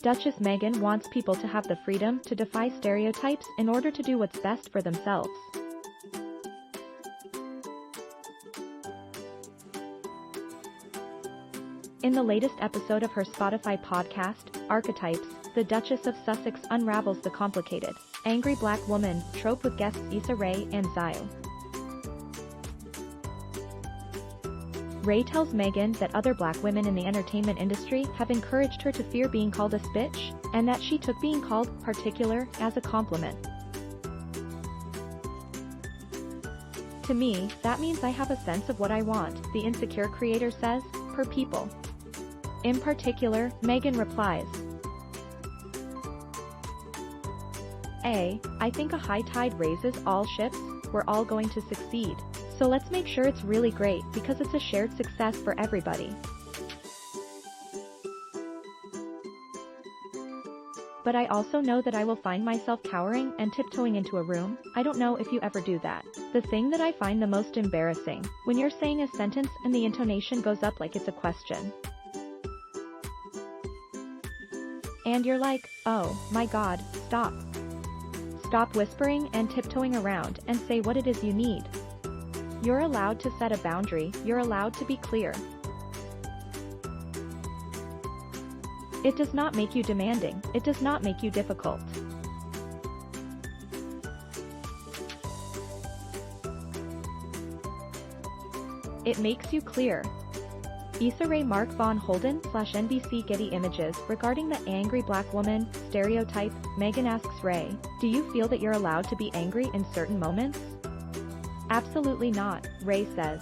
Duchess Meghan wants people to have the freedom to defy stereotypes in order to do what's best for themselves. In the latest episode of her Spotify podcast, Archetypes, the Duchess of Sussex unravels the complicated, angry black woman trope with guests IssaRae and Ziwe. Rae tells Meghan that other black women in the entertainment industry have encouraged her to fear being called a bitch, and that she took being called particular as a compliment. To me, that means I have a sense of what I want, the Insecure creator says, per People. In particular, Meghan replies, I think a high tide raises all ships, we're all going to succeed. So let's make sure it's really great because it's a shared success for everybody. But I also know that I will find myself cowering and tiptoeing into a room. I don't know if you ever do that. The thing that I find the most embarrassing, when you're saying a sentence and the intonation goes up like it's a question. And you're like, oh my god, stop. Stop whispering and tiptoeing around and say what it is you need. You're allowed to set a boundary, you're allowed to be clear. It does not make you demanding, it does not make you difficult. It makes you clear. IssaRae Mark Von Holden /NBC Getty Images regarding the angry black woman stereotype. Meghan asks Rae, do you feel that you're allowed to be angry in certain moments? Absolutely not, Rae says.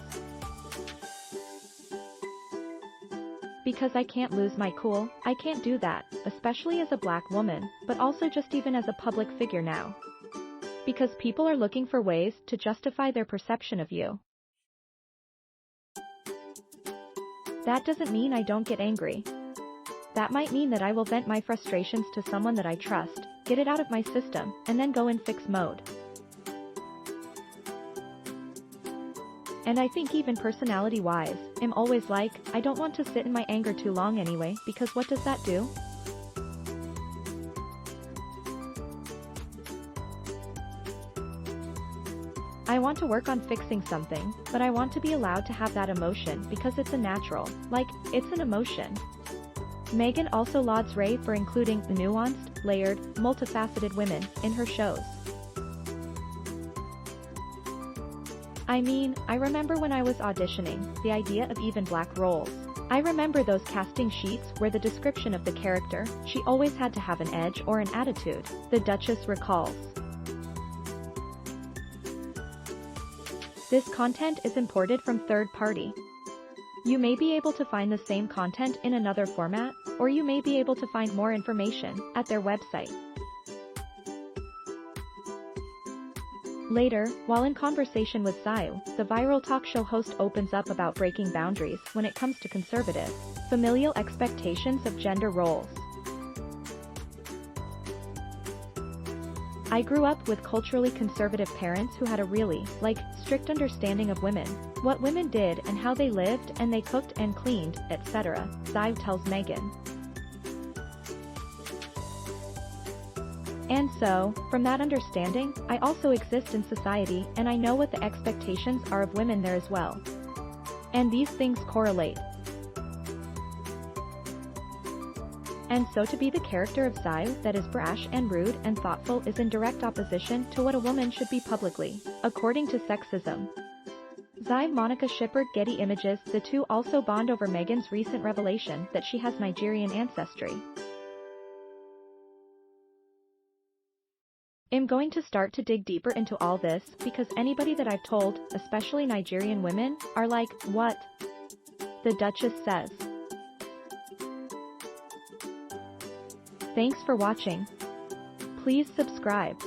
Because I can't lose my cool, I can't do that, especially as a black woman, but also just even as a public figure now. Because people are looking for ways to justify their perception of you. That doesn't mean I don't get angry. That might mean that I will vent my frustrations to someone that I trust, get it out of my system, and then go in fix mode. And I think even personality-wise, I'm always like, I don't want to sit in my anger too long anyway, because what does that do? I want to work on fixing something, but I want to be allowed to have that emotion because it's a natural, like, it's an emotion. Meghan also lauds Rae for including nuanced, layered, multifaceted women in her shows. I mean, I remember when I was auditioning, the idea of even black roles. I remember those casting sheets where the description of the character, she always had to have an edge or an attitude, the Duchess recalls. This content is imported from third party. You may be able to find the same content in another format, or you may be able to find more information at their website. Later, while in conversation with Ziwe, the viral talk show host opens up about breaking boundaries when it comes to conservative, familial expectations of gender roles. I grew up with culturally conservative parents who had a really, strict understanding of women, what women did and how they lived and they cooked and cleaned, etc., Ziwe tells Meghan. And so, from that understanding, I also exist in society and I know what the expectations are of women there as well. And these things correlate. And so to be the character of Ziwe that is brash and rude and thoughtful is in direct opposition to what a woman should be publicly, according to sexism. Ziwe Monica Shippard Getty Images. The two also bond over Meghan's recent revelation that she has Nigerian ancestry. I'm going to start to dig deeper into all this because anybody that I've told, especially Nigerian women, are like, what? The Duchess says. Thanks for watching. Please subscribe.